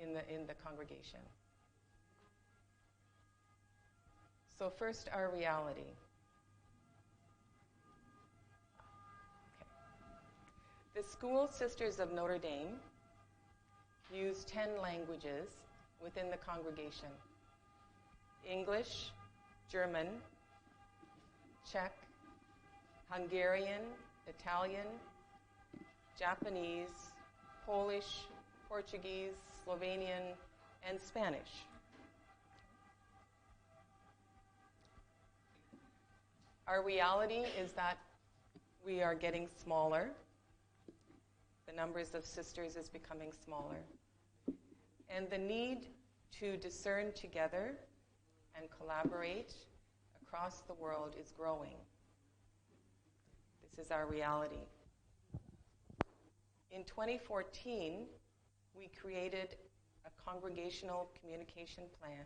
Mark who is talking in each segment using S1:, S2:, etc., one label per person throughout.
S1: in the congregation. So first, our reality. Okay. The School Sisters of Notre Dame use 10 languages within the congregation: English, German, Czech, Hungarian, Italian, Japanese, Polish, Portuguese, Slovenian, and Spanish. Our reality is that we are getting smaller. The numbers of sisters is becoming smaller. And the need to discern together and collaborate across the world is growing. This is our reality. In 2014, we created a congregational communication plan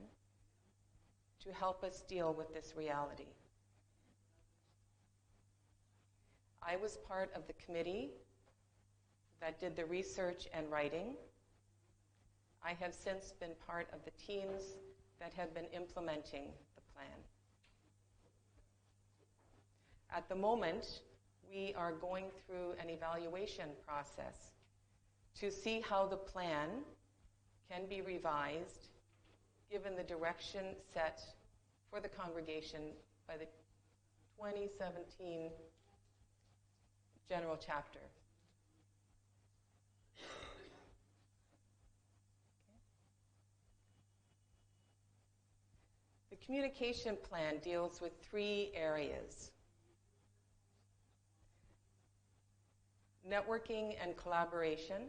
S1: to help us deal with this reality. I was part of the committee that did the research and writing. I have since been part of the teams that have been implementing the plan. At the moment, we are going through an evaluation process to see how the plan can be revised given the direction set for the congregation by the 2017 General Chapter. The communication plan deals with 3 areas: networking and collaboration,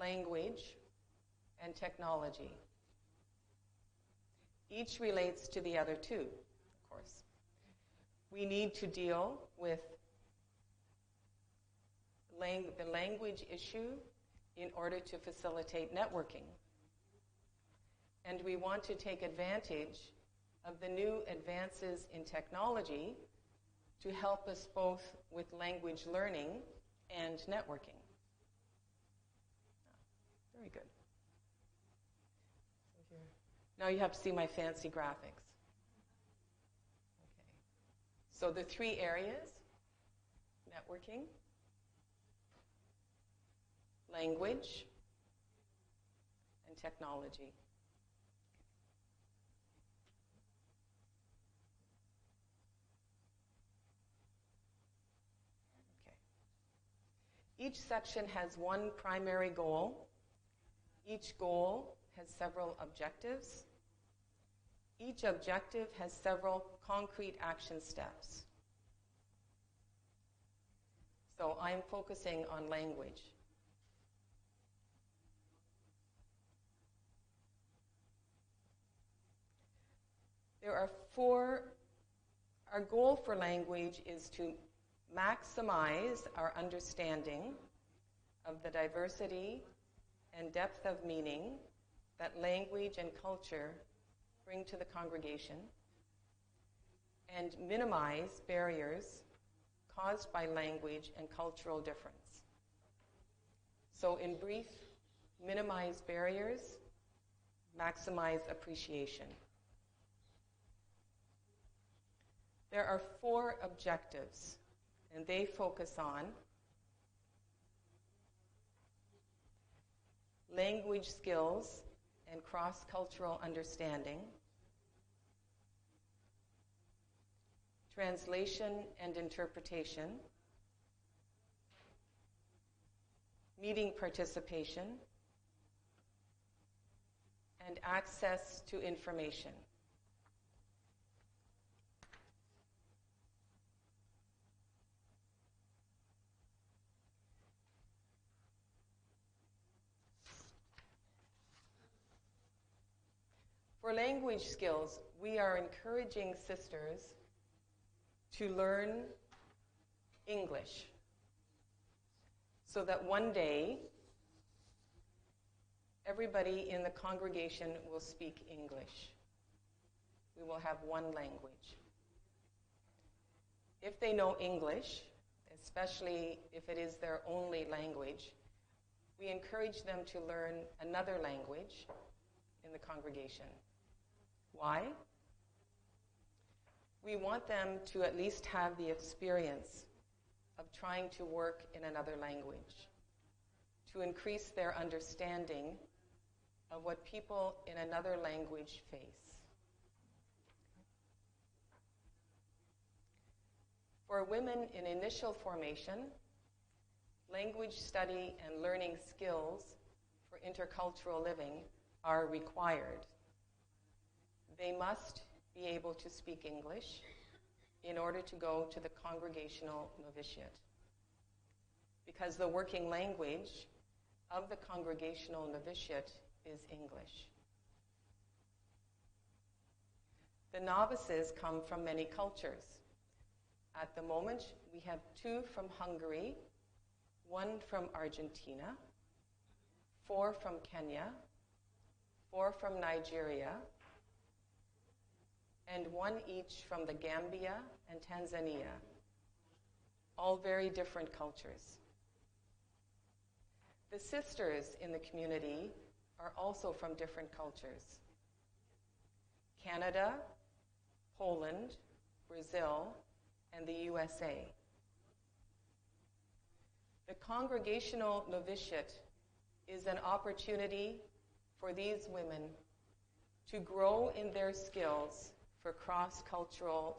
S1: language, and technology. Each relates to the other 2, of course. We need to deal with the language issue in order to facilitate networking. And we want to take advantage of the new advances in technology to help us both with language learning and networking. Very good. So here. Now you have to see my fancy graphics. Okay. So the 3 areas: networking, language, and technology. Each section has one primary goal. Each goal has several objectives. Each objective has several concrete action steps. So I'm focusing on language. There are 4. Our goal for language is to maximize our understanding of the diversity and depth of meaning that language and culture bring to the congregation, and minimize barriers caused by language and cultural difference. So in brief, minimize barriers, maximize appreciation. There are 4 objectives, and they focus on language skills and cross-cultural understanding, translation and interpretation, meeting participation, and access to information. For language skills, we are encouraging sisters to learn English so that one day everybody in the congregation will speak English. We will have one language. If they know English, especially if it is their only language, we encourage them to learn another language in the congregation. Why? We want them to at least have the experience of trying to work in another language, to increase their understanding of what people in another language face. For women in initial formation, language study and learning skills for intercultural living are required. They must be able to speak English in order to go to the congregational novitiate, because the working language of the congregational novitiate is English. The novices come from many cultures. At the moment, we have 2 from Hungary, 1 from Argentina, 4 from Kenya, 4 from Nigeria, and 1 each from the Gambia and Tanzania, all very different cultures. The sisters in the community are also from different cultures. Canada, Poland, Brazil, and the USA. The congregational novitiate is an opportunity for these women to grow in their skills for cross-cultural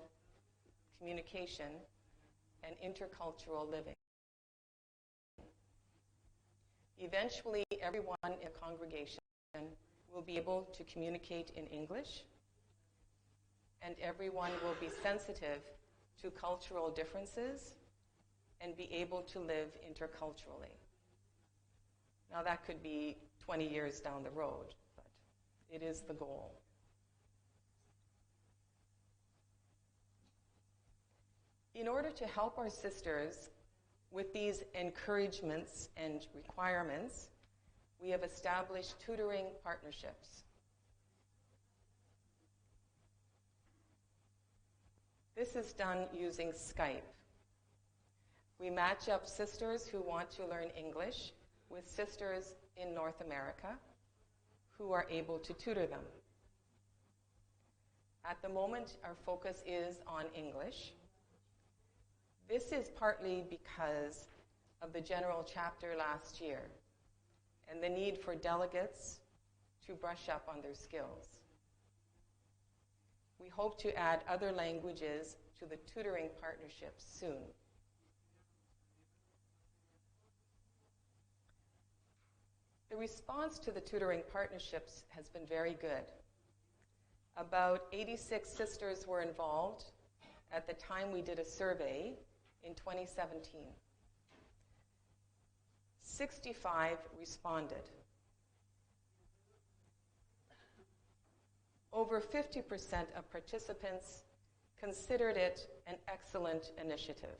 S1: communication and intercultural living. Eventually, everyone in a congregation will be able to communicate in English, and everyone will be sensitive to cultural differences and be able to live interculturally. Now, that could be 20 years down the road, but it is the goal. In order to help our sisters with these encouragements and requirements, we have established tutoring partnerships. This is done using Skype. We match up sisters who want to learn English with sisters in North America who are able to tutor them. At the moment, our focus is on English. This is partly because of the general chapter last year and the need for delegates to brush up on their skills. We hope to add other languages to the tutoring partnerships soon. The response to the tutoring partnerships has been very good. About 86 sisters were involved at the time we did a survey in 2017. 65 responded. Over 50% of participants considered it an excellent initiative.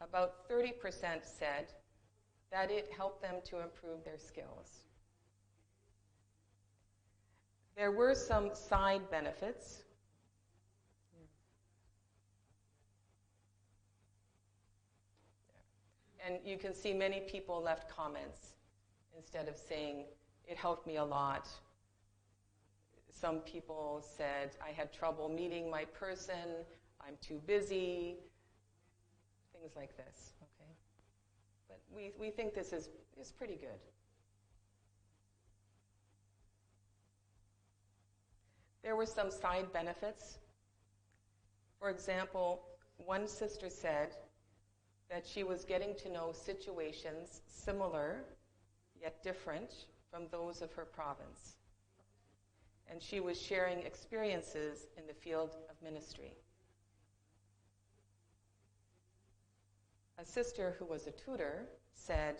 S1: About 30% said that it helped them to improve their skills. There were some side benefits. And you can see many people left comments instead of saying, it helped me a lot. Some people said, I had trouble meeting my person, I'm too busy, things like this, okay? But we think this is pretty good. There were some side benefits. For example, one sister said that she was getting to know situations similar yet different from those of her province. And she was sharing experiences in the field of ministry. A sister who was a tutor said,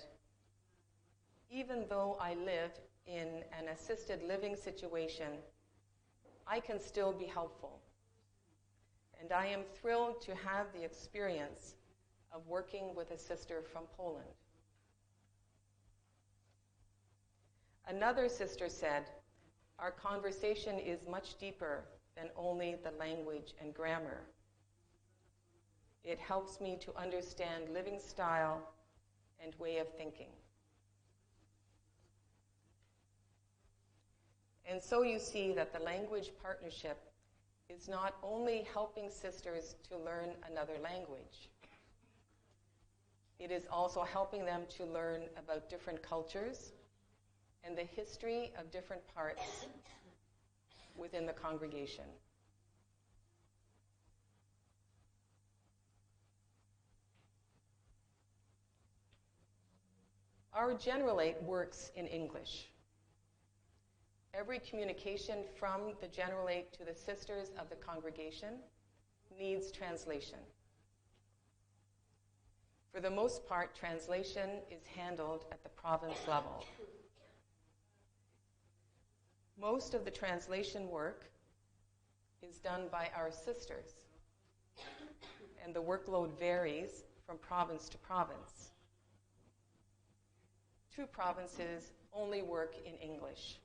S1: even though I live in an assisted living situation, I can still be helpful. And I am thrilled to have the experience of working with a sister from Poland. Another sister said, our conversation is much deeper than only the language and grammar. It helps me to understand living style and way of thinking. And so you see that the language partnership is not only helping sisters to learn another language, it is also helping them to learn about different cultures and the history of different parts within the congregation. Our General 8 works in English. Every communication from the General 8 to the sisters of the congregation needs translation. For the most part, translation is handled at the province level. Most of the translation work is done by our sisters, and the workload varies from province to province. 2 provinces only work in English,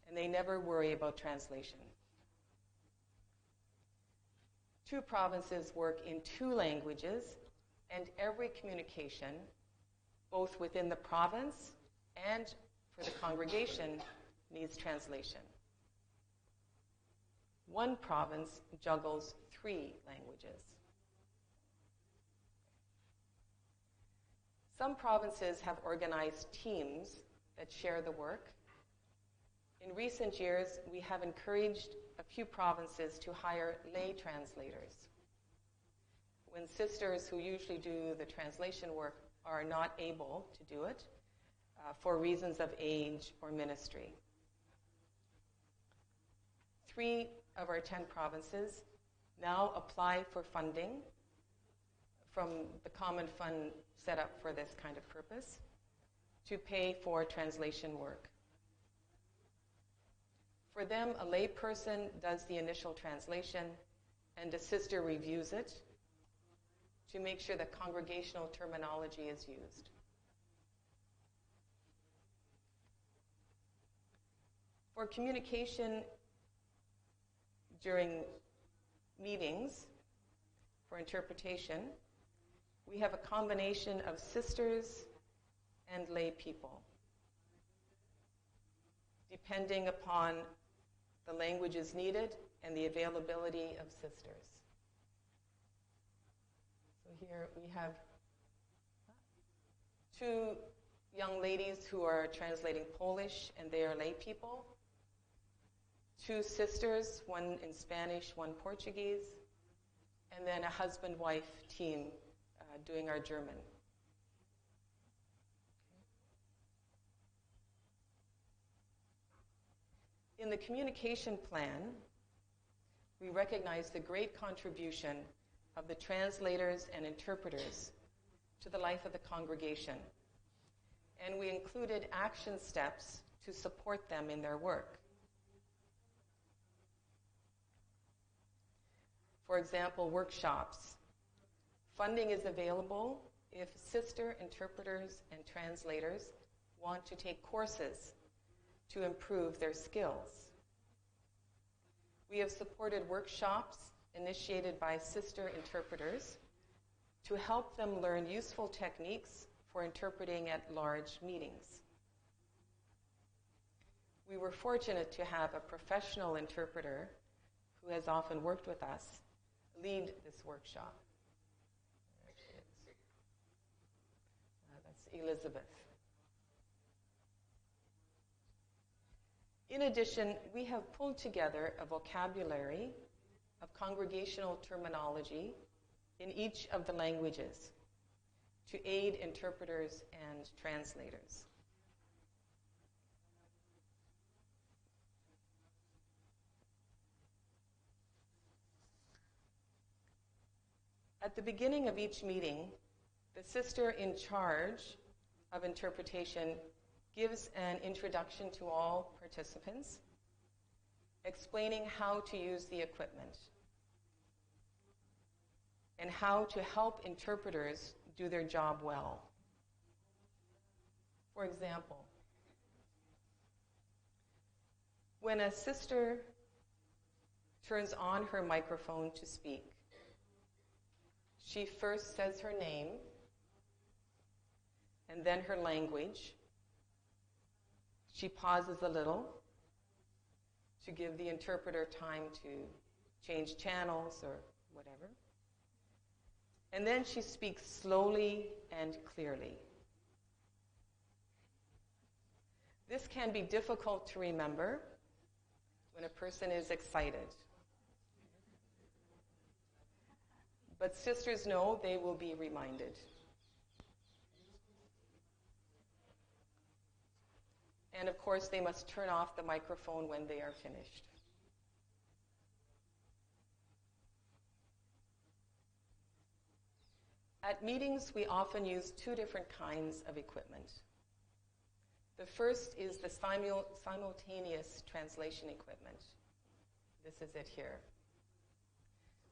S1: and they never worry about translation. 2 provinces work in 2 languages, and every communication, both within the province and for the congregation, needs translation. 1 province juggles 3 languages. Some provinces have organized teams that share the work. In recent years, we have encouraged a few provinces to hire lay translators when sisters who usually do the translation work are not able to do it for reasons of age or ministry. 3 of our 10 provinces now apply for funding from the common fund set up for this kind of purpose to pay for translation work. For them, a lay person does the initial translation and a sister reviews it to make sure that congregational terminology is used. For communication during meetings, for interpretation, we have a combination of sisters and lay people, depending upon the languages needed and the availability of sisters. So here we have 2 young ladies who are translating Polish, and they are lay people. 2 sisters, one in Spanish, one Portuguese, and then a husband-wife team doing our German. In the communication plan, we recognize the great contribution of the translators and interpreters to the life of the congregation, and we included action steps to support them in their work. For example, workshops. Funding is available if sister interpreters and translators want to take courses to improve their skills. We have supported workshops initiated by sister interpreters to help them learn useful techniques for interpreting at large meetings. We were fortunate to have a professional interpreter who has often worked with us lead this workshop. There she is. That's Elizabeth. In addition, we have pulled together a vocabulary of congregational terminology in each of the languages to aid interpreters and translators. At the beginning of each meeting, the sister in charge of interpretation gives an introduction to all participants, explaining how to use the equipment and how to help interpreters do their job well. For example, when a sister turns on her microphone to speak, she first says her name and then her language. She pauses a little to give the interpreter time to change channels or whatever. And then she speaks slowly and clearly. This can be difficult to remember when a person is excited. But sisters know they will be reminded. And of course, they must turn off the microphone when they are finished. At meetings, we often use two different kinds of equipment. The first is the simultaneous translation equipment. This is it here.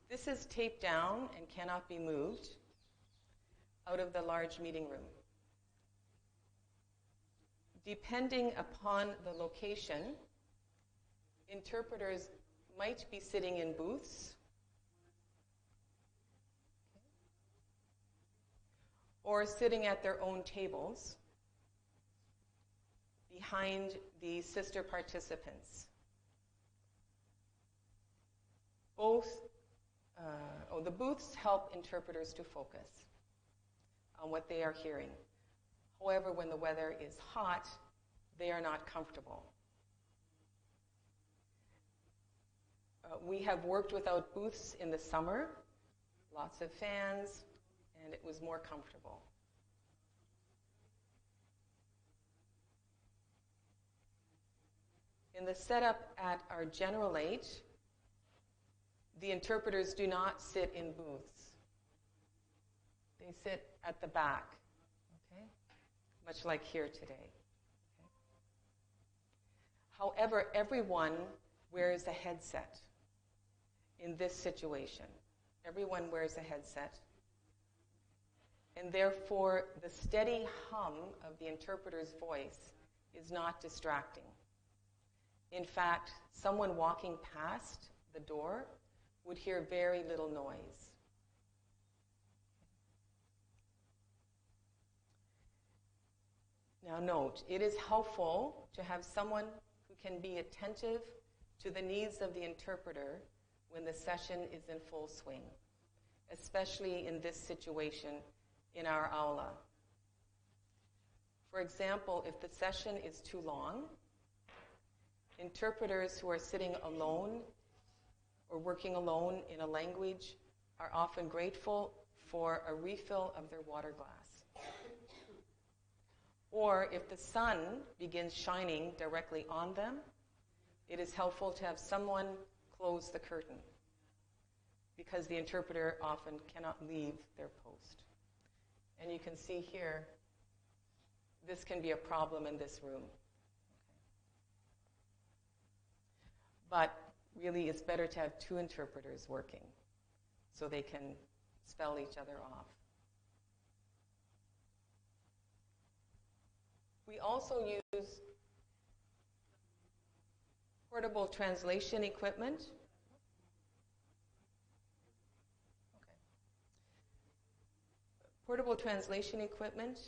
S1: This is taped down and cannot be moved out of the large meeting room. Depending upon the location, interpreters might be sitting in booths or sitting at their own tables behind the sister participants. The booths help interpreters to focus on what they are hearing. However, when the weather is hot, they are not comfortable. We have worked without booths in the summer, lots of fans, and it was more comfortable. In the setup at our general age, the interpreters do not sit in booths. They sit at the back, okay? Much like here today. Okay? However, everyone wears a headset in this situation. Everyone wears a headset. And therefore, the steady hum of the interpreter's voice is not distracting. In fact, someone walking past the door would hear very little noise. Now note, it is helpful to have someone who can be attentive to the needs of the interpreter when the session is in full swing, especially in this situation in our aula. For example, if the session is too long, interpreters who are sitting alone or working alone in a language are often grateful for a refill of their water glass. Or if the sun begins shining directly on them, it is helpful to have someone close the curtain because the interpreter often cannot leave their post. And you can see here, this can be a problem in this room. But really, it's better to have two interpreters working so they can spell each other off. We also use portable translation equipment. Okay. Portable translation equipment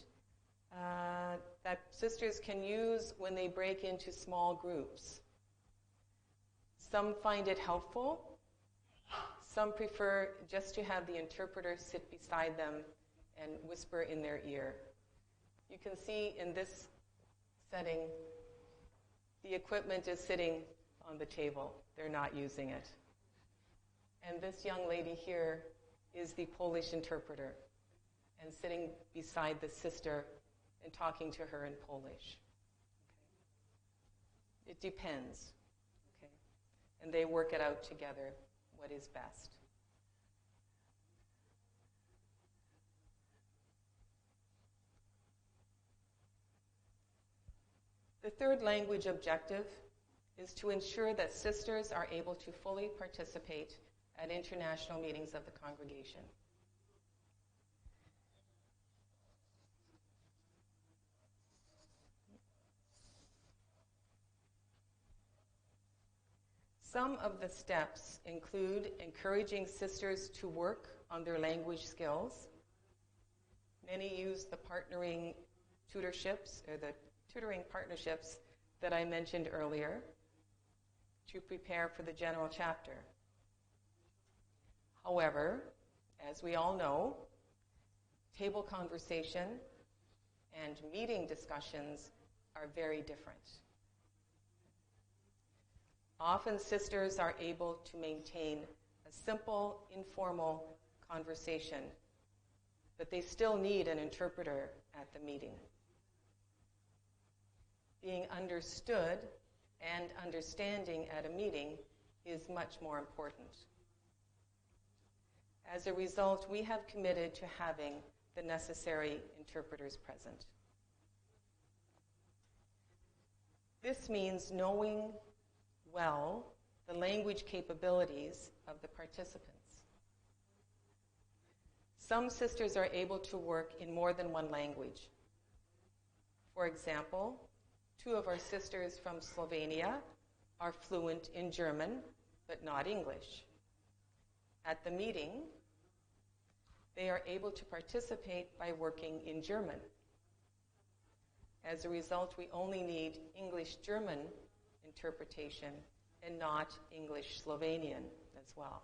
S1: that sisters can use when they break into small groups. Some find it helpful. Some prefer just to have the interpreter sit beside them and whisper in their ear. You can see in this setting, the equipment is sitting on the table. They're not using it. And this young lady here is the Polish interpreter and sitting beside the sister and talking to her in Polish. Okay. It depends. Okay. And they work it out together, what is best. The third language objective is to ensure that sisters are able to fully participate at international meetings of the congregation. Some of the steps include encouraging sisters to work on their language skills. Many use the partnering tutorships or the tutoring partnerships that I mentioned earlier. to prepare for the general chapter. However, as we all know, table conversation and meeting discussions are very different. Often sisters are able to maintain a simple, informal conversation, but they still need an interpreter at the meeting. Being understood and understanding at a meeting is much more important. As a result, we have committed to having the necessary interpreters present. This means knowing well the language capabilities of the participants. Some sisters are able to work in more than one language. For example, 2 of our sisters from Slovenia are fluent in German, but not English. At the meeting, they are able to participate by working in German. As a result, we only need English-German interpretation and not English-Slovenian as well.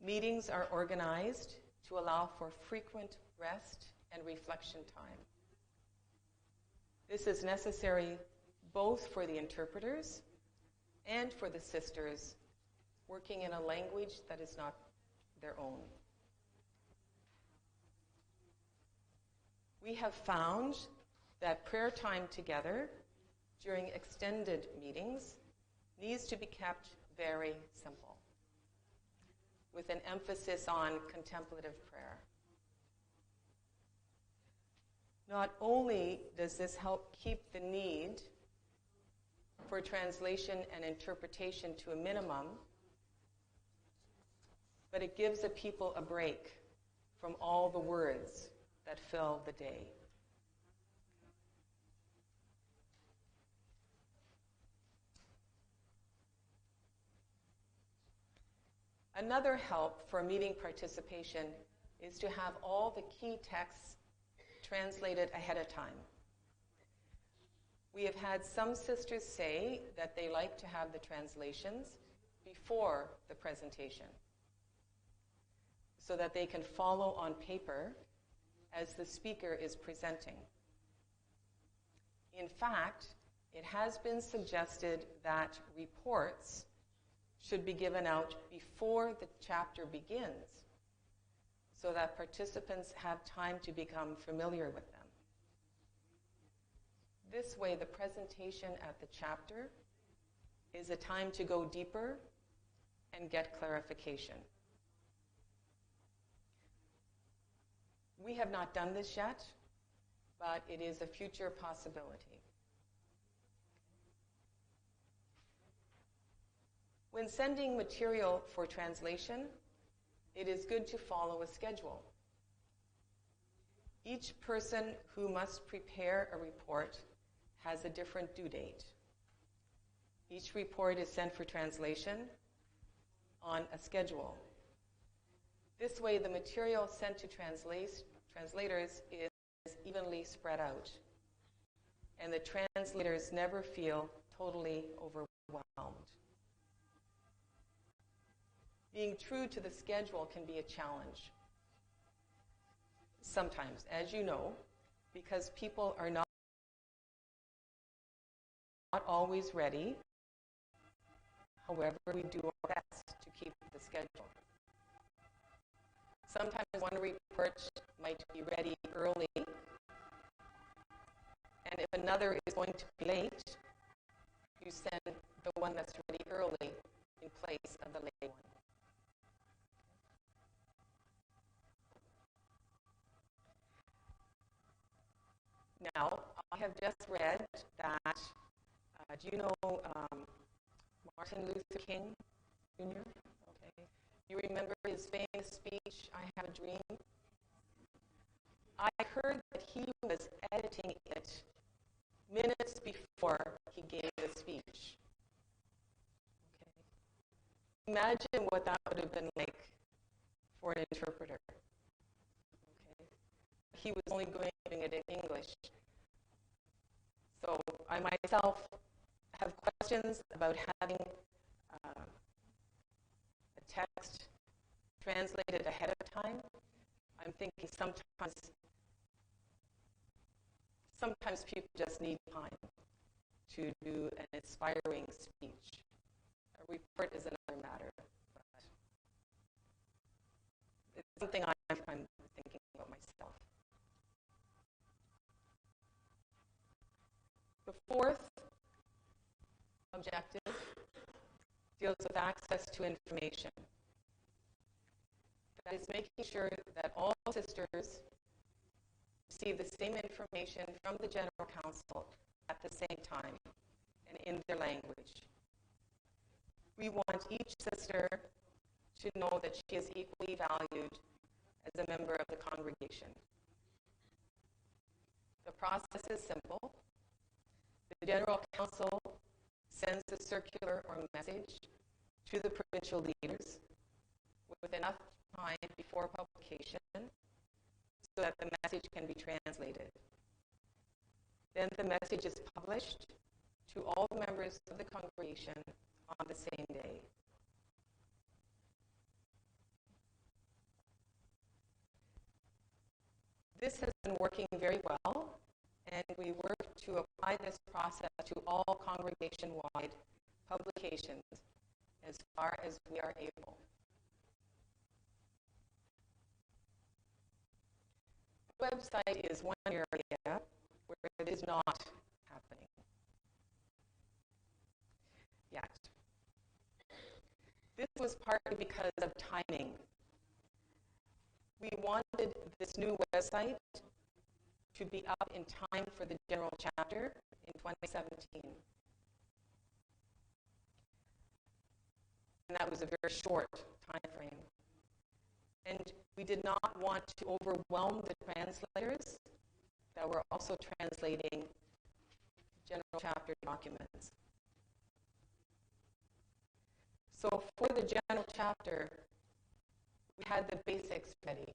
S1: Meetings are organized to allow for frequent rest and reflection time. This is necessary both for the interpreters and for the sisters working in a language that is not their own. We have found that prayer time together during extended meetings needs to be kept very simple, with an emphasis on contemplative prayer. Not only does this help keep the need for translation and interpretation to a minimum, but it gives the people a break from all the words that fill the day. Another help for meeting participation is to have all the key texts translated ahead of time. We have had some sisters say that they like to have the translations before the presentation so that they can follow on paper as the speaker is presenting. In fact, it has been suggested that reports should be given out before the chapter begins so that participants have time to become familiar with them. This way, the presentation at the chapter is a time to go deeper and get clarification. We have not done this yet, but it is a future possibility. When sending material for translation, it is good to follow a schedule. Each person who must prepare a report has a different due date. Each report is sent for translation on a schedule. This way, the material sent to translators is evenly spread out, and the translators never feel totally overwhelmed. Being true to the schedule can be a challenge sometimes, as you know, because people are not always ready. However, we do our best to keep the schedule. Sometimes one report might be ready early, and if another is going to be late, you send the one that's ready early in place of the late one. Now, I have just read that, do you know Martin Luther King Jr.? Okay. You remember his famous speech, I Have a Dream? I heard that he was editing it minutes before he gave the speech. Okay. Imagine what that would have been like for an interpreter. Okay. He was only giving it in English. So I myself have questions about having a text translated ahead of time. I'm thinking sometimes people just need time to do an inspiring speech. A report is another matter, but it's something I'm thinking about myself. The fourth objective deals with access to information. That is making sure that all sisters receive the same information from the General Council at the same time and in their language. We want each sister to know that she is equally valued as a member of the congregation. The process is simple. The General Council sends a circular or message to the provincial leaders with enough time before publication so that the message can be translated. Then the message is published to all the members of the congregation on the same day. This has been working very well, and we work to apply this process to all congregation-wide publications as far as we are able. The website is one area where it is not happening yet. This was partly because of timing. We wanted this new website to be up in time for the General Chapter in 2017. And that was a very short time frame. And we did not want to overwhelm the translators that were also translating General Chapter documents. So for the General Chapter, we had the basics ready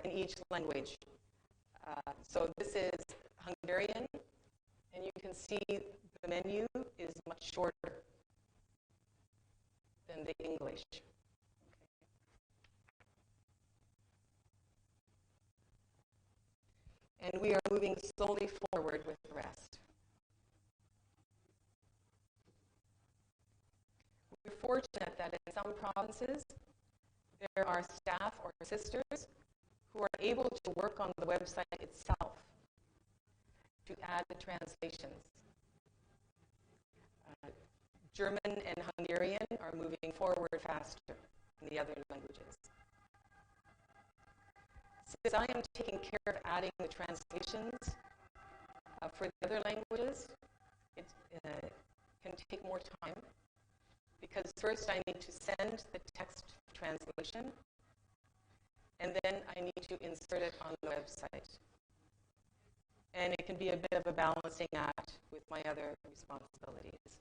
S1: in each language. So this is Hungarian, and you can see the menu is much shorter than the English. Okay. And we are moving slowly forward with the rest. We're fortunate that in some provinces, there are staff or sisters who are able to work on the website itself to add the translations. German and Hungarian are moving forward faster than the other languages. Since I am taking care of adding the translations for the other languages, it can take more time because first I need to send the text translation and then I need to insert it on the website. And it can be a bit of a balancing act with my other responsibilities.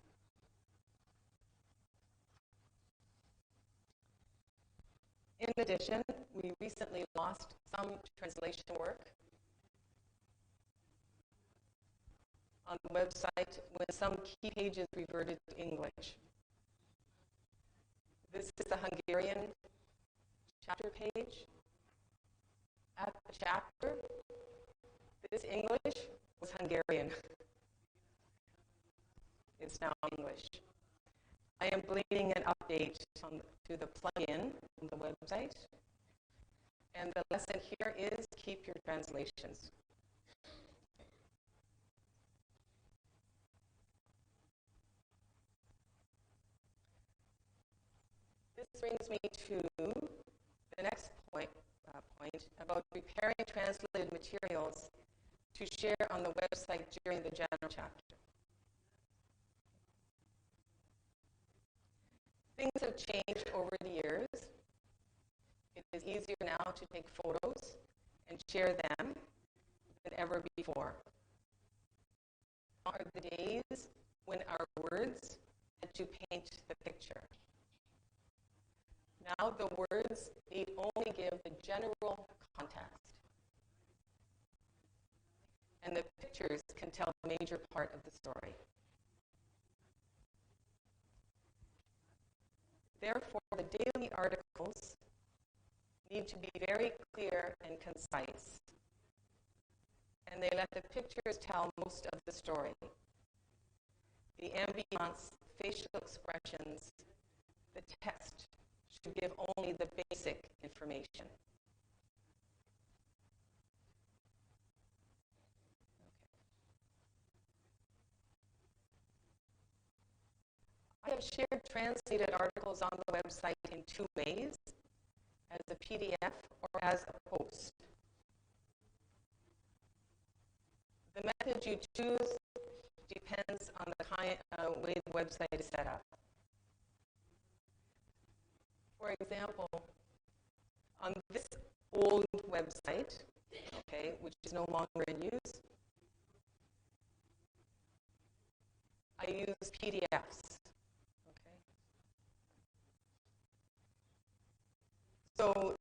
S1: In addition, we recently lost some translation work on the website when some key pages reverted to English. This is the Hungarian chapter page. At the chapter, this English was Hungarian. It's now English. I am bleeding an update to the plugin on the website. And the lesson here is keep your translations. This brings me to the next point about preparing translated materials to share on the website during the General Chapter. Things have changed over the years. It is easier now to take photos and share them than ever before. Are the days when our words had to paint the picture. Now the words need only give the general context. pictures can tell a major part of the story. Therefore, the daily articles need to be very clear and concise, and they let the pictures tell most of the story. The ambience, facial expressions, the text should give only the basic information. I have shared translated articles on the website in two ways, as a PDF or as a post. The method you choose depends on the way the website is set up. For example, on this old website, okay, which is no longer in use, I use PDFs. Okay. So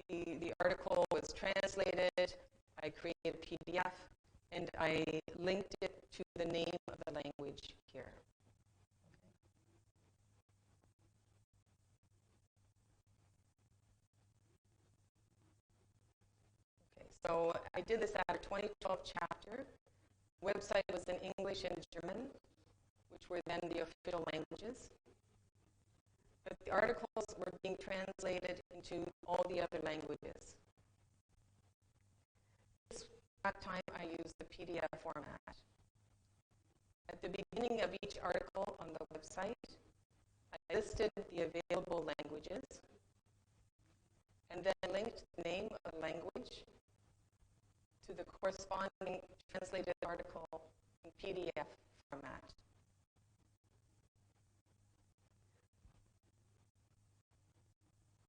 S1: the article was translated, I created a PDF, and I linked it to the name of the language here. Okay, so I did this out of 2012 chapter. The website was in English and German, which were then the official languages. But the articles were being translated into all the other languages. At that time, I used the PDF format. At the beginning of each article on the website, I listed the available languages and then linked the name of the language to the corresponding translated article in PDF format.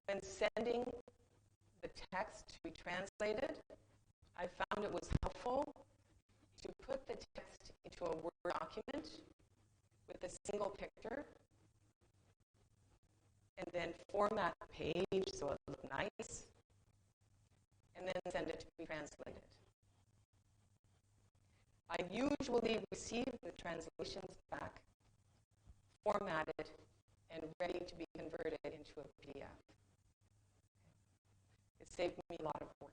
S1: When sending the text to be translated, I found it was helpful to put the text into a Word document with a single picture and then format the page so it looked nice, and then send it to be translated. I usually receive the translations back, formatted, and ready to be converted into a PDF. It saved me a lot of work.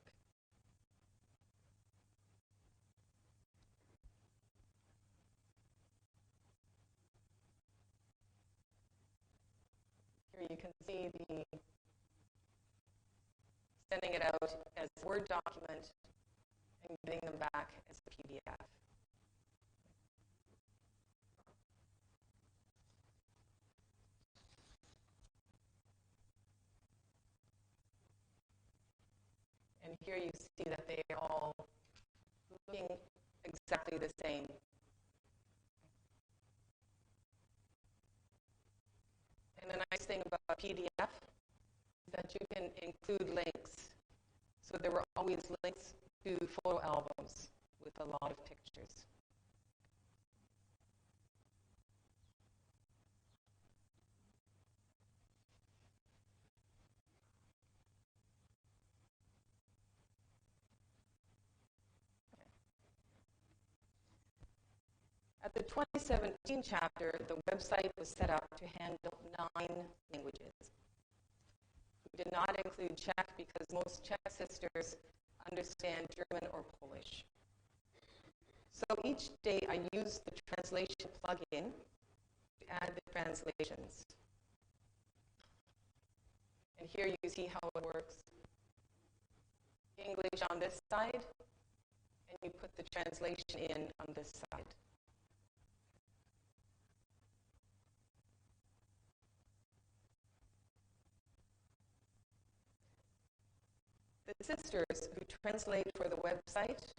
S1: Here you can see the sending it out as a Word document and getting them back as a PDF. And here you see that they are all looking exactly the same. And the nice thing about PDF is that you can include links. So there were always links to photo albums with a lot of pictures. At the 2017 chapter, the website was set up to handle 9 languages. We did not include Czech because most Czech sisters understand German or Polish. So each day I used the translation plugin to add the translations. And here you see how it works. English on this side, and you put the translation in on this side. The sisters who translate for the website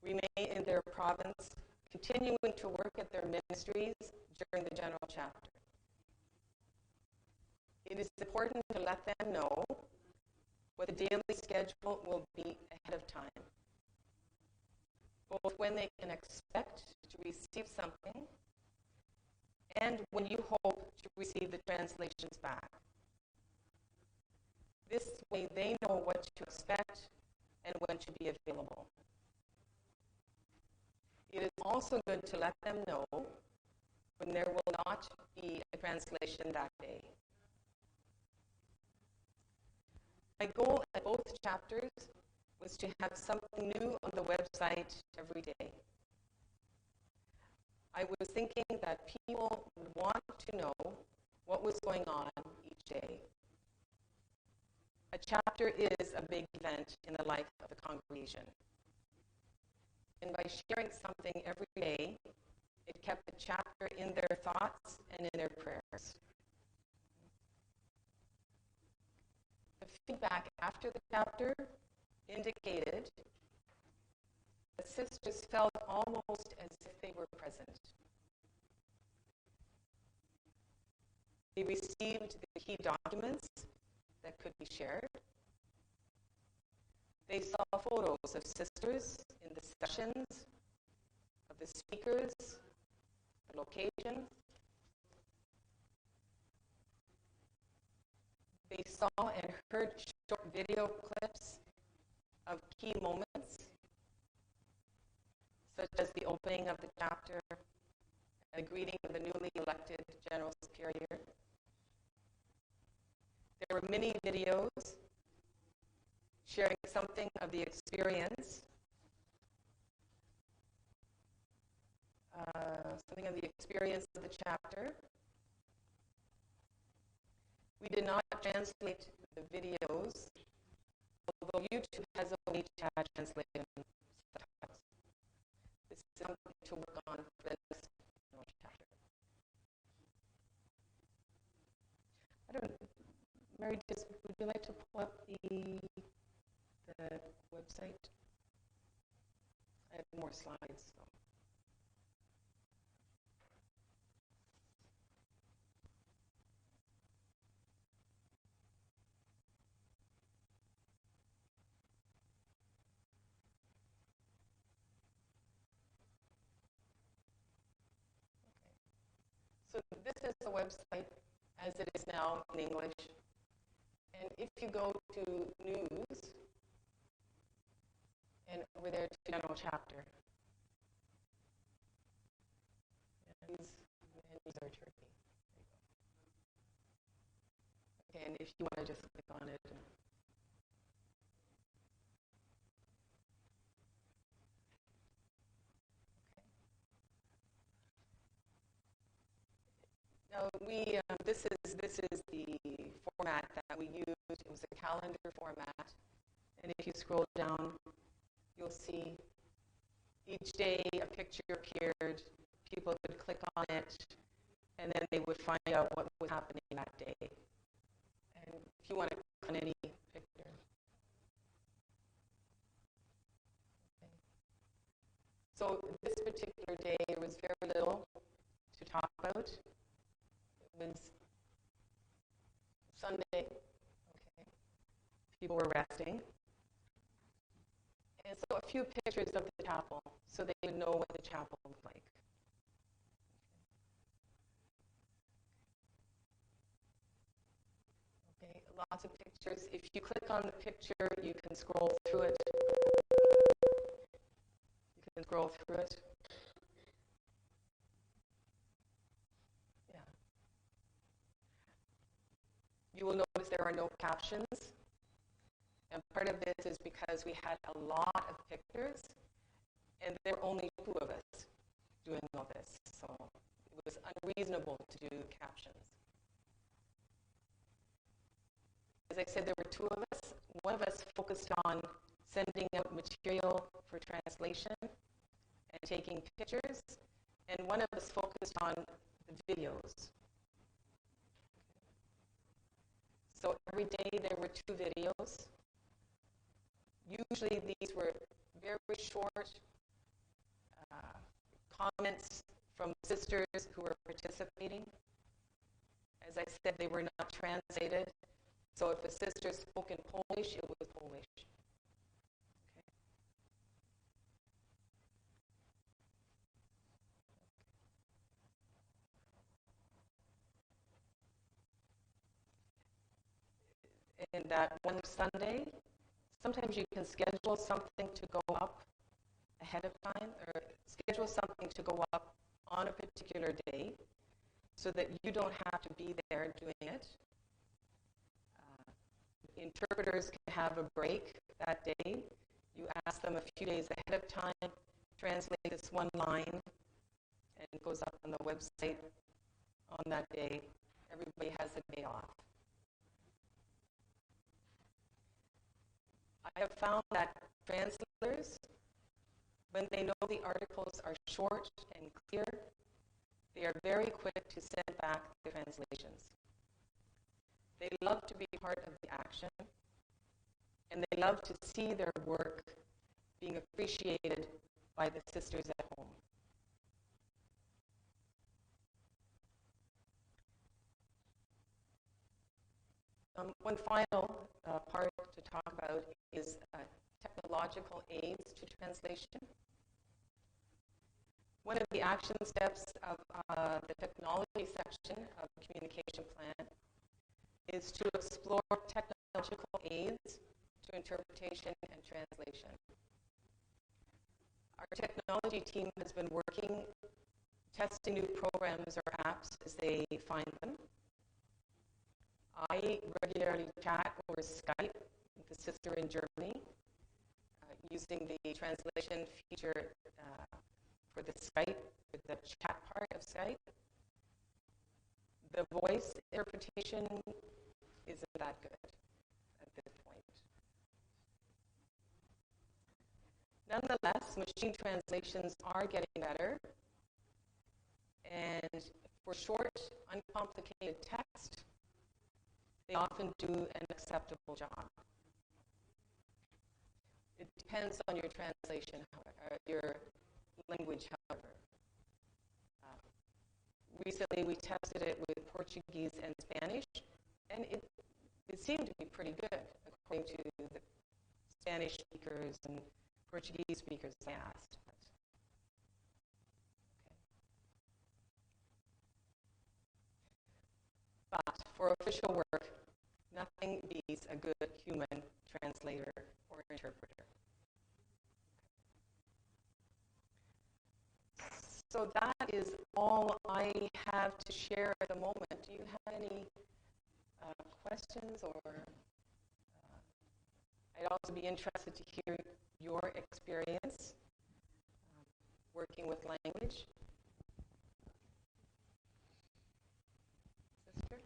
S1: remain in their province, continuing to work at their ministries during the general chapter. It is important to let them know what the daily schedule will be ahead of time, both when they can expect to receive something and when you hope to receive the translations back. This way they know what to expect and when to be available. It is also good to let them know when there will not be a translation that day. My goal at both chapters was to have something new on the website every day. I was thinking that people would want to know what was going on each day. A chapter is a big event in the life of a congregation. And by sharing something every day, it kept the chapter in their thoughts and in their prayers. The feedback after the chapter indicated the sisters felt almost as if they were present. They received the key documents that could be shared. They saw photos of sisters in the sessions, of the speakers, the location. They saw and heard short video clips of key moments, such as the opening of the chapter and the greeting of the newly elected General Superior. There were many videos sharing something of the experience, of the chapter. We did not translate the videos, although YouTube has a way to translate them subtitles. This is something to work on for the next chapter. I don't know, Mary, would you like to pull up the website? I have more slides. So. So this is the website as it is now in English. And if you go to News, and over there to General Chapter, and these are Turkey. Okay, and if you want to just click on it. Now this is the format that we used. It was a calendar format, and if you scroll down, you'll see each day a picture appeared. People could click on it, and then they would find out what was happening that day. And if you want to click on any picture. Okay. So this particular day, there was very little to talk about. It was Sunday. Okay. People were resting. And so a few pictures of the chapel, so they would know what the chapel looked like. Okay, lots of pictures. If you click on the picture, you can scroll through it. You can scroll through it. Yeah. You will notice there are no captions. And part of this is because we had a lot of pictures, and there were only 2 of us doing all this. So it was unreasonable to do captions. As I said, there were 2 of us. One of us focused on sending out material for translation and taking pictures, and one of us focused on the videos. So every day there were 2 videos. Usually these were very short comments from sisters who were participating. As I said, they were not translated. So if a sister spoke in Polish, it was Polish. Okay. And that one Sunday, Sometimes you can schedule something to go up ahead of time, or schedule something to go up on a particular day so that you don't have to be there doing it. Interpreters can have a break that day. You ask them a few days ahead of time, translate this one line, and it goes up on the website on that day. Everybody has a day off. I have found that translators, when they know the articles are short and clear, they are very quick to send back the translations. They love to be part of the action, and they love to see their work being appreciated by the sisters at home. One final part to talk about is technological aids to translation. One of the action steps of the technology section of the communication plan is to explore technological aids to interpretation and translation. Our technology team has been working, testing new programs or apps as they find them. I regularly chat over Skype with a sister in Germany using the translation feature for the Skype, for the chat part of Skype. The voice interpretation isn't that good at this point. Nonetheless, machine translations are getting better, and for short, uncomplicated text, they often do an acceptable job. It depends on your translation, your language, however. Recently, we tested it with Portuguese and Spanish, and it seemed to be pretty good, according to the Spanish speakers and Portuguese speakers I asked. But for official work, nothing beats a good human translator or interpreter. So that is all I have to share at the moment. Do you have any questions, or I'd also be interested to hear your experience working with language. Sister?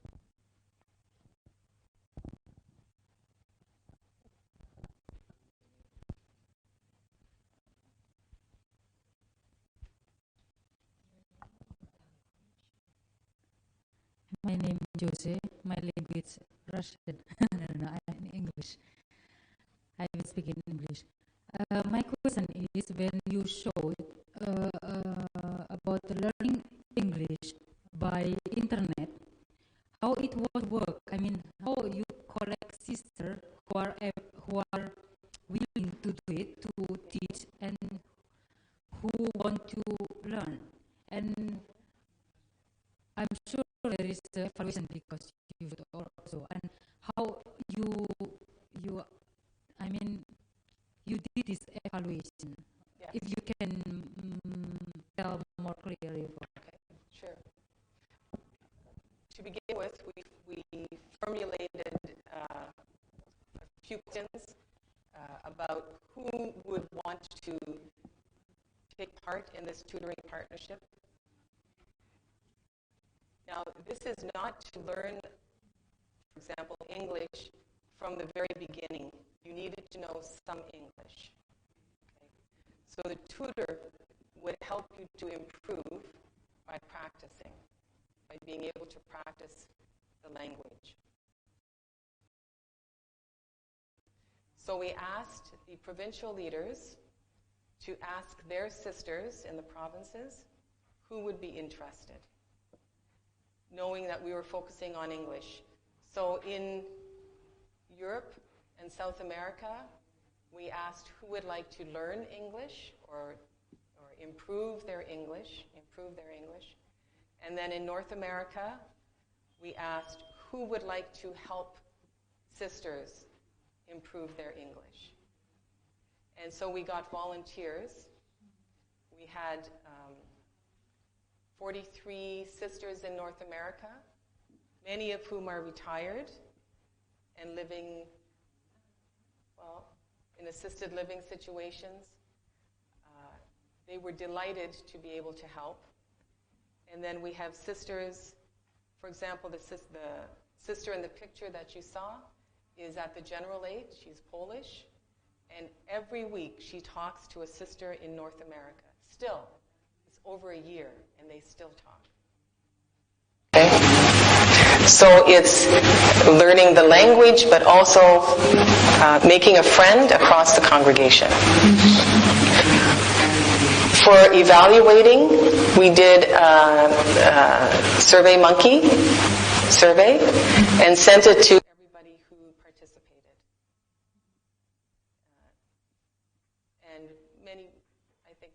S2: My name is Jose. My language Russian. No, I'm English. I will speak in English. My question is, when you showed about learning English by internet, how it would work? I mean, how you collect sisters who are willing to do it, to teach, and who want to learn. And I'm sure there is evaluation because you should also, and how you did this evaluation.
S1: Yeah.
S2: If you can tell more clearly.
S1: Okay, sure. To begin with, we formulated a few questions about who would want to take part in this tutoring partnership. Now, this is not to learn, for example, English from the very beginning. You needed to know some English. Okay? So the tutor would help you to improve by practicing, by being able to practice the language. So we asked the provincial leaders to ask their sisters in the provinces who would be interested, knowing that we were focusing on English. So in Europe and South America, we asked who would like to learn English or improve their English. And then in North America, we asked who would like to help sisters improve their English. And so we got volunteers. We had 43 sisters in North America, many of whom are retired and living, well, in assisted living situations. They were delighted to be able to help. And then we have sisters, for example, the sister in the picture that you saw is at the general aid. She's Polish. And every week she talks to a sister in North America. Still, it's over a year, and they still talk. Okay? So it's learning the language, but also making a friend across the congregation. For evaluating, we did a SurveyMonkey survey and sent it to everybody who participated. And many, I think,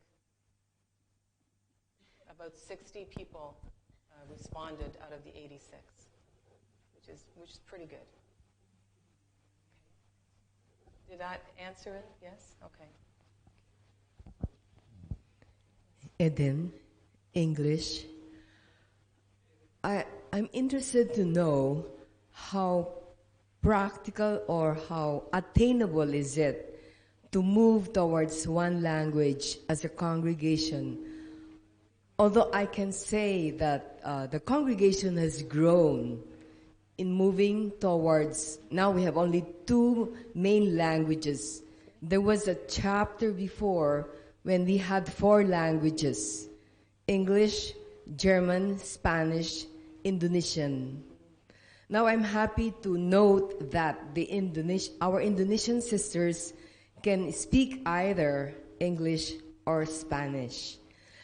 S1: about 60 people responded out of the 86, which is pretty good. Okay. Did that answer it? Yes? Okay.
S3: Eden, English. I'm interested to know how practical or how attainable is it to move towards one language as a congregation. Although I can say that the congregation has grown in moving towards, now we have only 2 main languages. There was a chapter before when we had 4 languages: English, German, Spanish, Indonesian. Now I'm happy to note that our Indonesian sisters can speak either English or Spanish.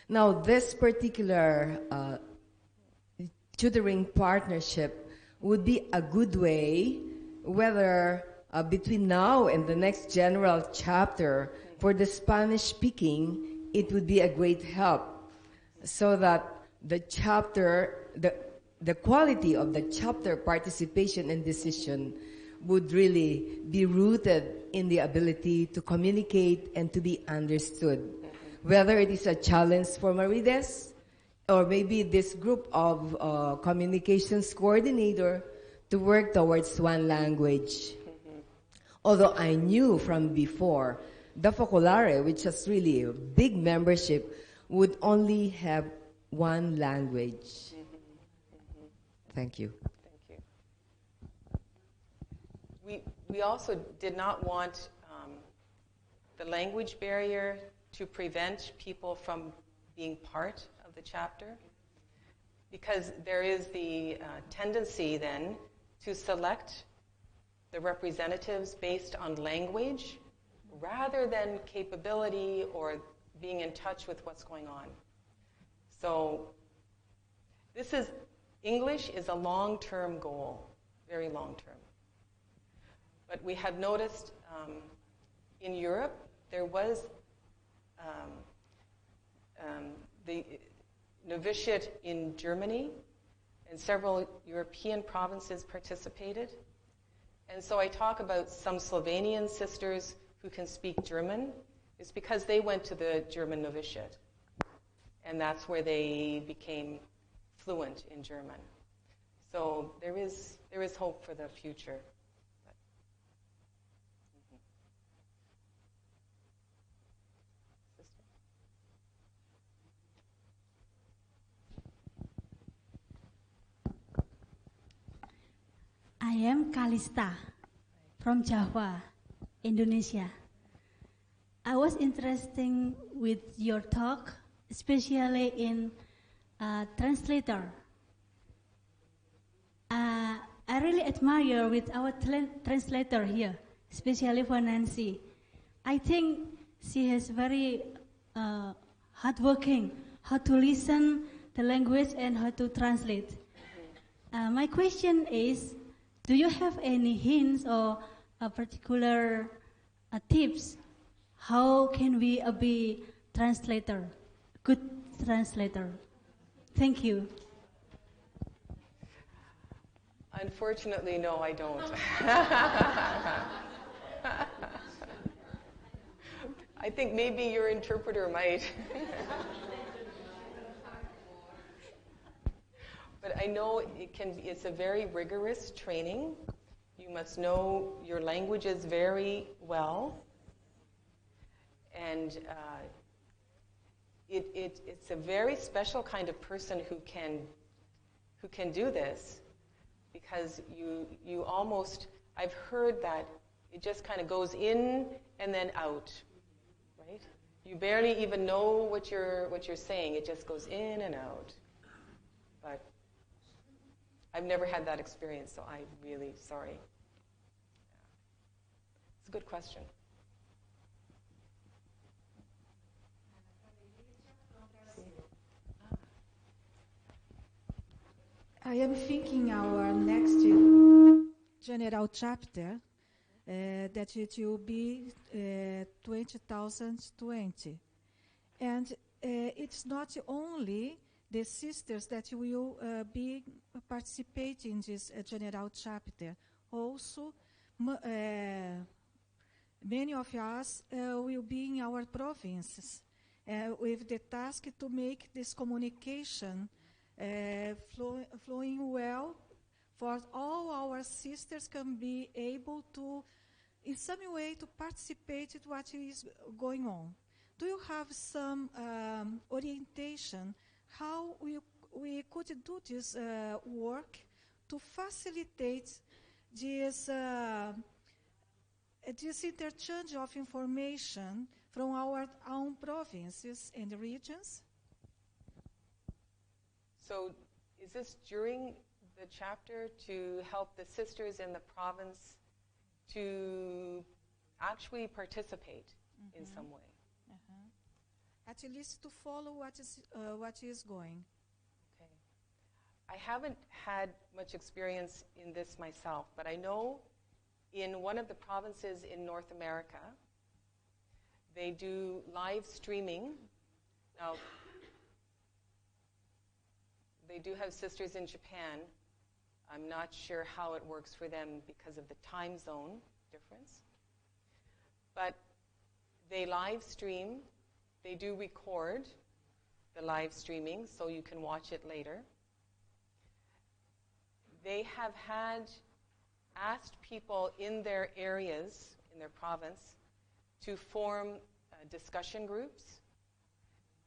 S3: Now this particular tutoring partnership would be a good way, whether between now and the next general chapter, for the Spanish speaking, it would be a great help, so that the chapter, the quality of the chapter participation and decision would really be rooted in the ability to communicate and to be understood. Whether it is a challenge for Marides, or maybe this group of communications coordinator to work towards one language. Although I knew from before, the Focolare, which has really a big membership, would only have one language. Thank you.
S1: Thank you. We also did not want the language barrier to prevent people from being part of the chapter, because there is the tendency then to select the representatives based on language rather than capability or being in touch with what's going on. So English is a long-term goal, very long-term. But we had noticed in Europe there was the novitiate in Germany, and several European provinces participated. And so I talk about some Slovenian sisters who can speak German. It's because they went to the German novitiate. And that's where they became fluent in German. So there is hope for the future.
S4: I am Kalista from Java, Indonesia. I was interested with your talk, especially in translator. I really admire with our translator here, especially for Nancy. I think she is very hardworking, how to listen the language and how to translate. My question is, do you have any hints or particular tips? How can we be translator, good translator? Thank you.
S1: Unfortunately, no, I don't. I think maybe your interpreter might. But I know it's a very rigorous training. You must know your languages very well. And it's a very special kind of person who can do this, because you almost, I've heard that it just kind of goes in and then out, right? You barely even know what you're saying. It just goes in and out. But I've never had that experience, so I'm really sorry. Yeah. It's a good question.
S5: I am thinking our next general chapter that it will be 2020. And it's not only the sisters that will be participating in this general chapter. Also, many of us will be in our provinces with the task to make this communication flowing well, for all our sisters can be able to, in some way, to participate in what is going on. Do you have some orientation how we could do this work to facilitate this interchange of information from our own provinces and regions?
S1: So is this during the chapter to help the sisters in the province to actually participate in some way?
S5: At least to follow what is going.
S1: Okay. I haven't had much experience in this myself, but I know in one of the provinces in North America, they do live streaming. Now, they do have sisters in Japan. I'm not sure how it works for them because of the time zone difference. But they live stream. They do record the live streaming, so you can watch it later. They have asked people in their areas, in their province, to form discussion groups,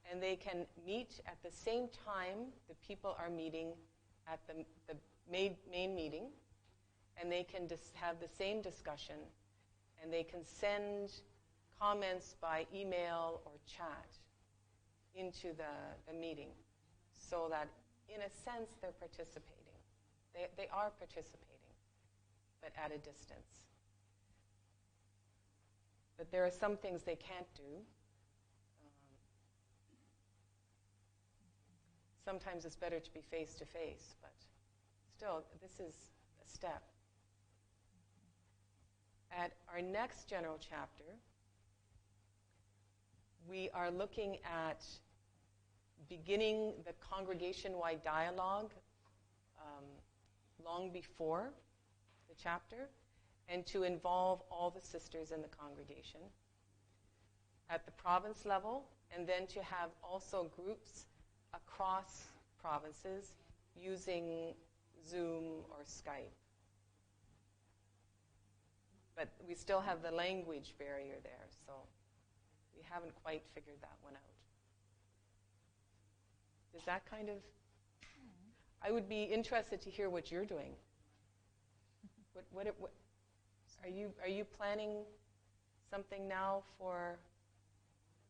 S1: and they can meet at the same time the people are meeting at the main meeting, and they can have the same discussion, and they can send comments by email or chat into the meeting, so that in a sense they're participating. They are participating, but at a distance. But there are some things they can't do. Sometimes it's better to be face to face, but still, this is a step. At our next general chapter, we are looking at beginning the congregation-wide dialogue long before the chapter, and to involve all the sisters in the congregation at the province level, and then to have also groups across provinces using Zoom or Skype. But we still have the language barrier there, so we haven't quite figured that one out. Is that kind of... I would be interested to hear what you're doing. What are you planning something now for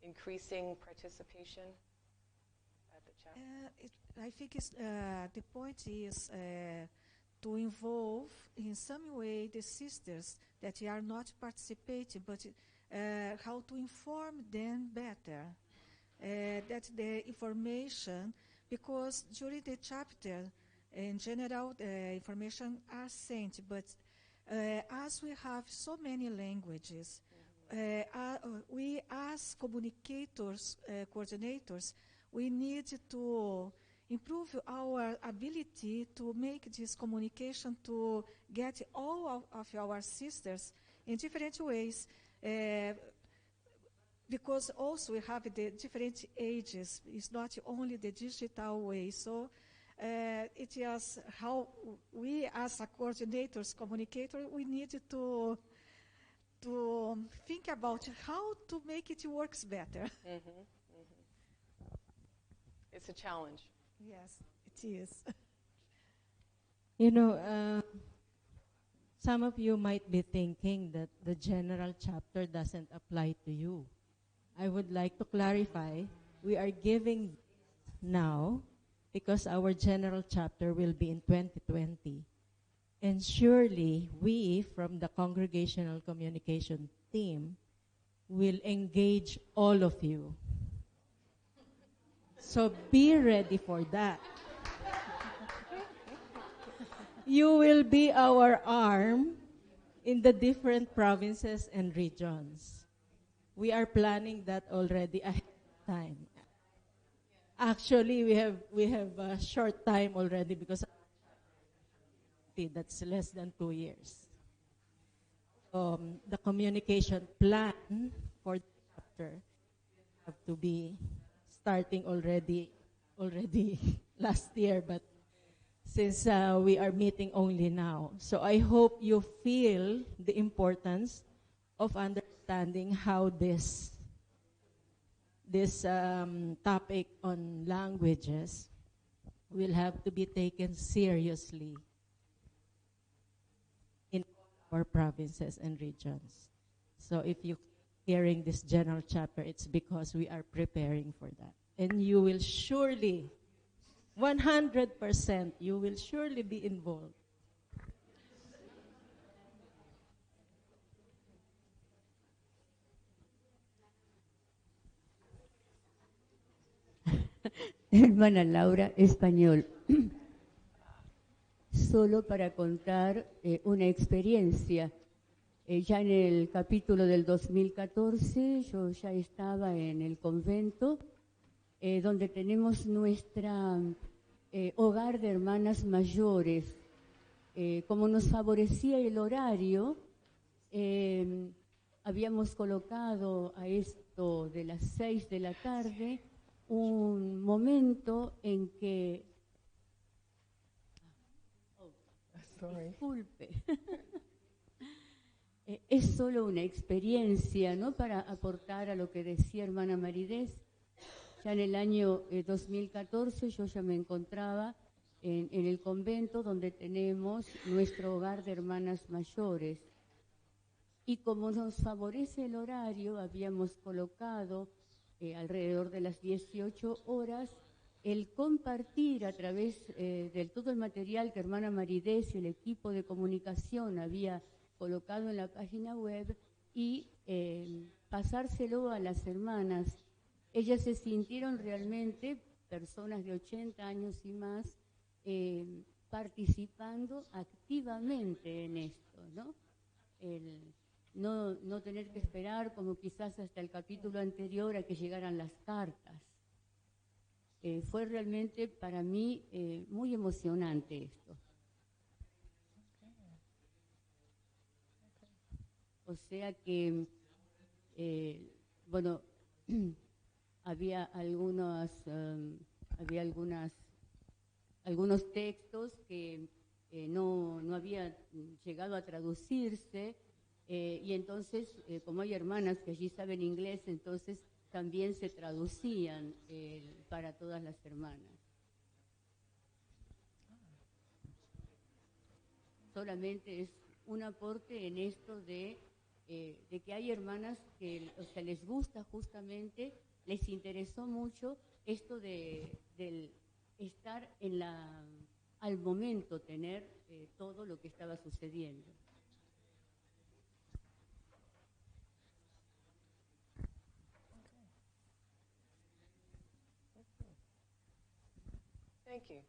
S1: increasing participation at the chapter?
S5: I think the point is to involve in some way the sisters that are not participating, but how to inform them better. That the information, because during the chapter, in general, the information are sent, but as we have so many languages, we as communicators, coordinators, we need to improve our ability to make this communication to get all of our sisters in different ways. Because also we have the different ages. It's not only the digital way. So it is how we as a coordinators, communicator, we need to think about how to make it works better.
S1: It's a challenge.
S5: Yes, it is.
S6: You know, some of you might be thinking that the general chapter doesn't apply to you. I would like to clarify, we are giving now because our general chapter will be in 2020. And surely we, from the congregational communication team, will engage all of you. So be ready for that. You will be our arm in the different provinces and regions. We are planning that already ahead of time. Actually, we have a short time already because that's less than 2 years. The communication plan for the chapter have to be starting already last year, but since we are meeting only now. So I hope you feel the importance of understanding how this topic on languages will have to be taken seriously in our provinces and regions. So if you're hearing this general chapter, it's because we are preparing for that. And you will surely, 100%, you will surely be involved.
S7: Hermana Laura, español. Solo para contar una experiencia. Ya en el capítulo del 2014 yo ya estaba en el convento donde tenemos nuestra hogar de hermanas mayores. Como nos favorecía el horario, habíamos colocado a esto de las 6 de la tarde un momento en que... Disculpe. Es solo una experiencia, ¿no? Para aportar a lo que decía hermana Maridés. Ya en el año 2014 yo ya me encontraba en el convento donde tenemos nuestro hogar de hermanas mayores. Y como nos favorece el horario, habíamos colocado alrededor de las 18 horas el compartir a través de todo el material que hermana Maridés y el equipo de comunicación había colocado en la página web y pasárselo a las hermanas. Ellas se sintieron realmente, personas de 80 años y más, participando activamente en esto, ¿no? No tener que esperar como quizás hasta el capítulo anterior a que llegaran las cartas. Fue realmente para mí muy emocionante esto. O sea que, bueno, había algunos textos que no habían llegado a traducirse y entonces, como hay hermanas que allí saben inglés, entonces también se traducían para todas las hermanas. Solamente es un aporte en esto de que hay hermanas que, o sea, les gusta justamente, les interesó mucho esto del estar al momento, tener todo lo que estaba sucediendo.
S1: Thank you.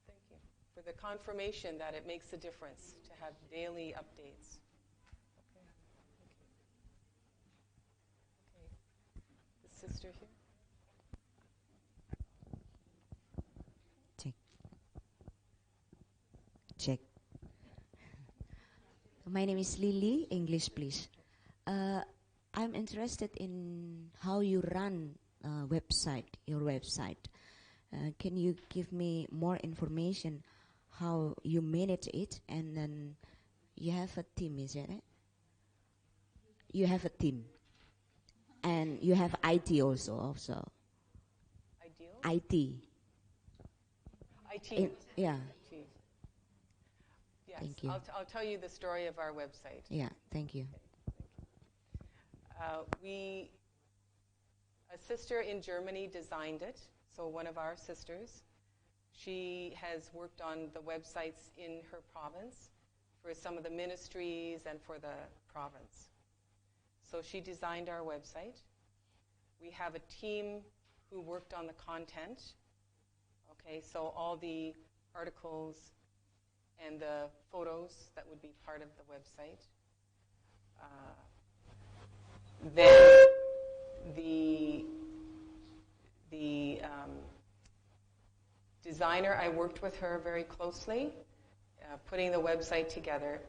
S1: Thank you for the confirmation that it makes a difference to have daily updates. Okay. Okay. The sister here.
S8: Check. My name is Lily. English, please. I'm interested in how you run your website. Can you give me more information how you manage it? And then you have a team, is that right? You have a team. And you have IT also.
S1: Ideal?
S8: IT.
S1: IT.
S8: Yeah.
S1: IT. Yes,
S8: Thank you.
S1: I'll tell you the story of our website.
S8: Yeah, thank you.
S1: A sister in Germany designed it, so one of our sisters. She has worked on the websites in her province for some of the ministries and for the province. So she designed our website. We have a team who worked on the content. Okay, so all the articles and the photos that would be part of the website. Then the designer, I worked with her very closely, putting the website together.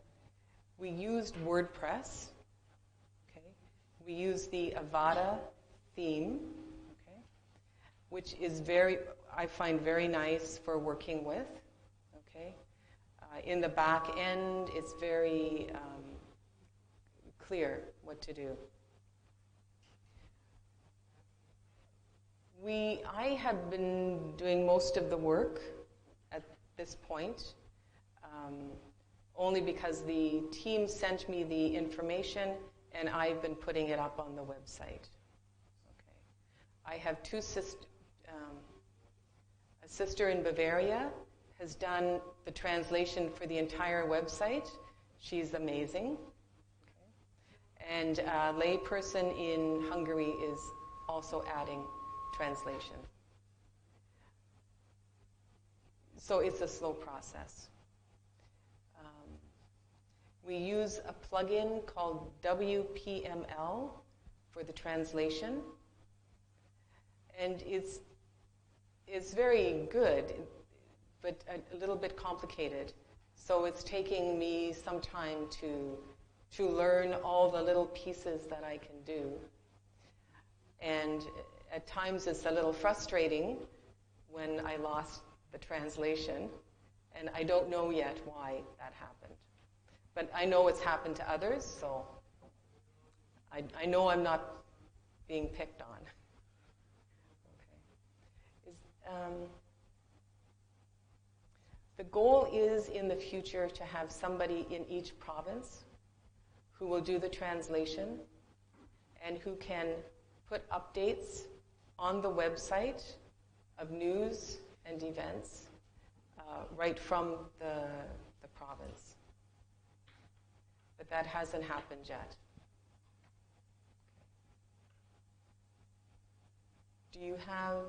S1: We used WordPress. Okay, we used the Avada theme, okay, which is I find very nice for working with. Okay, in the back end, it's very clear what to do. I have been doing most of the work at this point, only because the team sent me the information and I've been putting it up on the website. Okay. I have two sisters. A sister in Bavaria has done the translation for the entire website. She's amazing. Okay. And a layperson in Hungary is also adding translation. So it's a slow process. We use a plugin called WPML for the translation, and it's very good, but a little bit complicated. So it's taking me some time to learn all the little pieces that I can do. And at times it's a little frustrating when I lost the translation, and I don't know yet why that happened. But I know it's happened to others, so I know I'm not being picked on. Okay. The goal is in the future to have somebody in each province who will do the translation and who can put updates on the website of news and events right from the province. But that hasn't happened yet. Do you have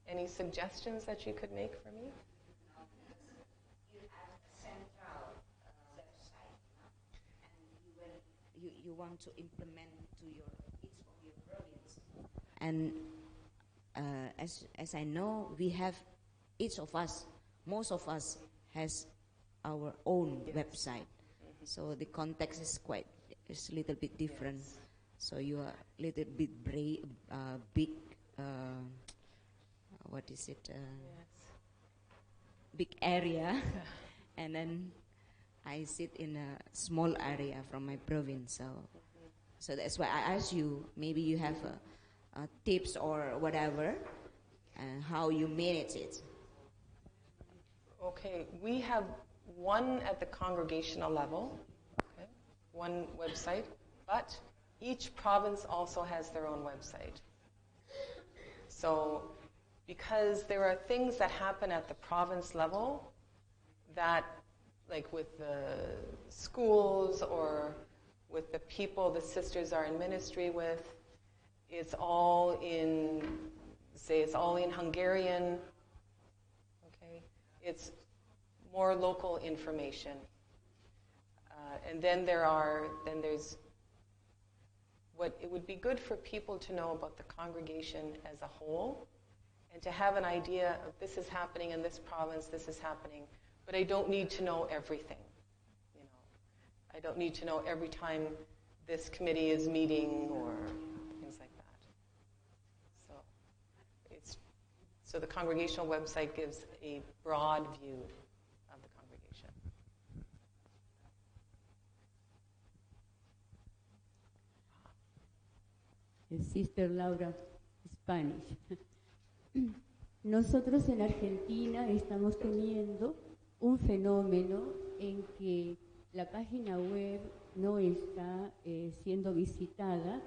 S1: any suggestions that you could make for me?
S8: You have a central website, and you want to implement to each of your province. And as I know, we have most of us has our own website. So the context is a little bit different. Yes. So you are a little bit big. What is it? Yes. Big area, and then I sit in a small area from my province. So that's why I asked you. Maybe you have tips or whatever, how you manage it.
S1: Okay, we have one at the congregational level, okay, one website, but each province also has their own website. So, because there are things that happen at the province level that, like with the schools or with the people the sisters are in ministry with, it's all in Hungarian, okay? It's more local information. And then there's what it would be good for people to know about the congregation as a whole and to have an idea of this is happening in this province, this is happening, but I don't need to know everything. I don't need to know every time this committee is meeting or things like that. So the congregational website gives a broad view of the congregation.
S7: Sister Laura, Spanish. Nosotros en Argentina estamos teniendo un fenómeno en que la página web no está siendo visitada,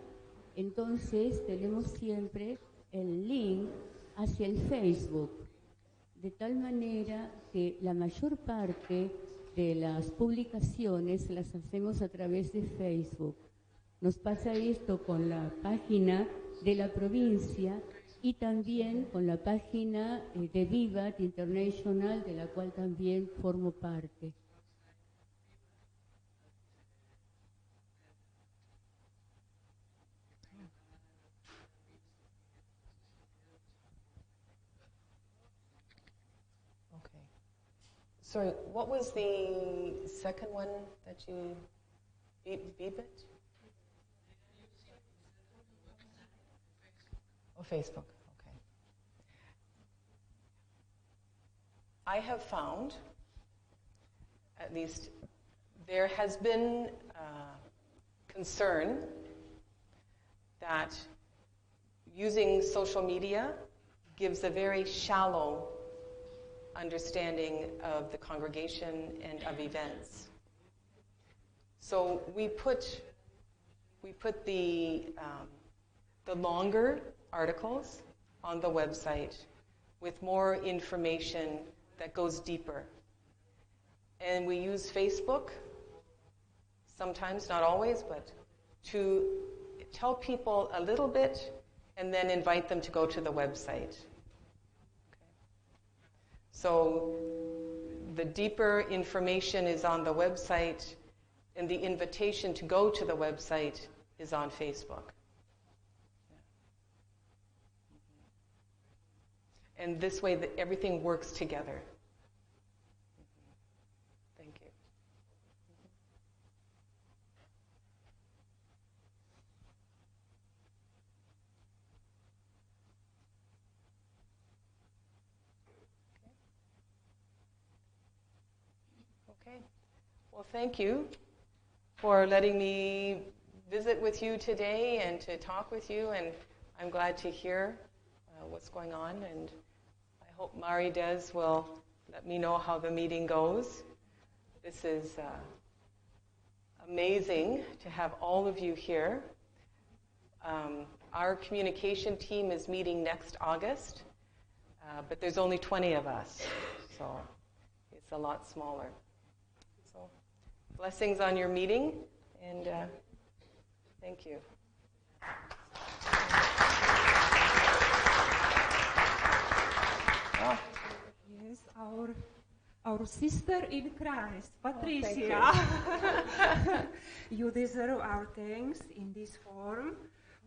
S7: entonces tenemos siempre el link hacia el Facebook, de tal manera que la mayor parte de las publicaciones las hacemos a través de Facebook. Nos pasa esto con la página de la provincia y también con la página de Vivat International, de la cual también formo parte.
S1: Okay. Sorry, what was the second one that you... Vivat? Oh, Facebook, okay. I have found, at least, there has been concern that using social media gives a very shallow understanding of the congregation and of events. So we put the longer articles on the website with more information that goes deeper. And we use Facebook, sometimes, not always, but to tell people a little bit and then invite them to go to the website. Okay. So the deeper information is on the website, and the invitation to go to the website is on Facebook. And this way, everything works together. Thank you. Okay. Well, thank you for letting me visit with you today and to talk with you. And I'm glad to hear what's going on. And I hope Mari Des will let me know how the meeting goes. This is amazing to have all of you here. Our communication team is meeting next August, but there's only 20 of us, so it's a lot smaller. So blessings on your meeting, and thank you.
S9: Yes, our sister in Christ, Patricia.
S1: Oh,
S9: you deserve our thanks in this form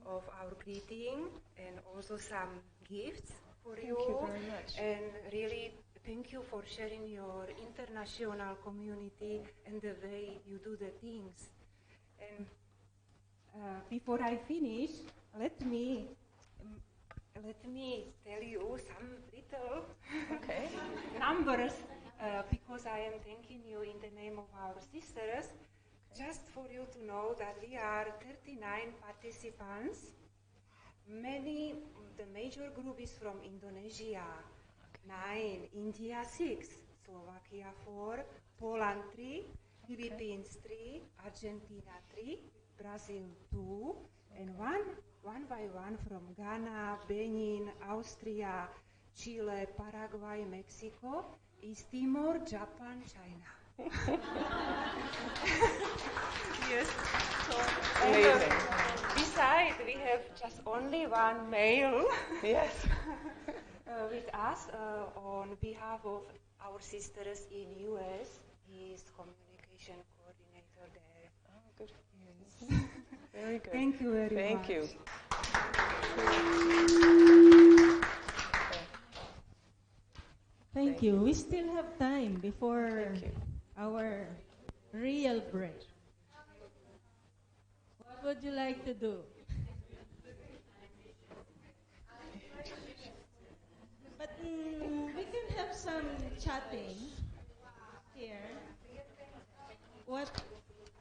S9: of our greeting and also some gifts for you.
S1: Thank you very much.
S9: And really, thank you for sharing your international community and the way you do the things. And before I finish, let me tell you some little numbers because I am thanking you in the name of our sisters. Just for you to know that we are 39 participants. The major group is from Indonesia, 9, India 6, Slovakia 4, Poland 3, Philippines 3, Argentina 3, Brazil 2, and one by one from Ghana, Benin, Austria, Chile, Paraguay, Mexico, East Timor, Japan, China. Yes. So,
S1: amazing.
S9: Besides, we have just only one male.
S1: Yes.
S9: With us on behalf of our sisters in US. He is communication coordinator there.
S1: Oh, good.
S9: Yes.
S1: Very good.
S9: Thank you very much.
S1: Thank you.
S6: Thank you. We still have time before our real break. would you like to do? But we can have some chatting here. What?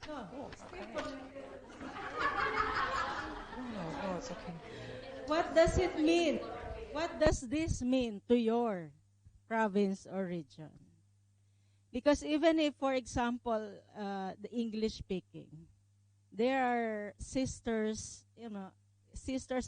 S6: No.
S1: No, it's okay.
S6: What does it mean? What does this mean to your province or region? Because even if, for example, the English speaking, there are sisters, sisters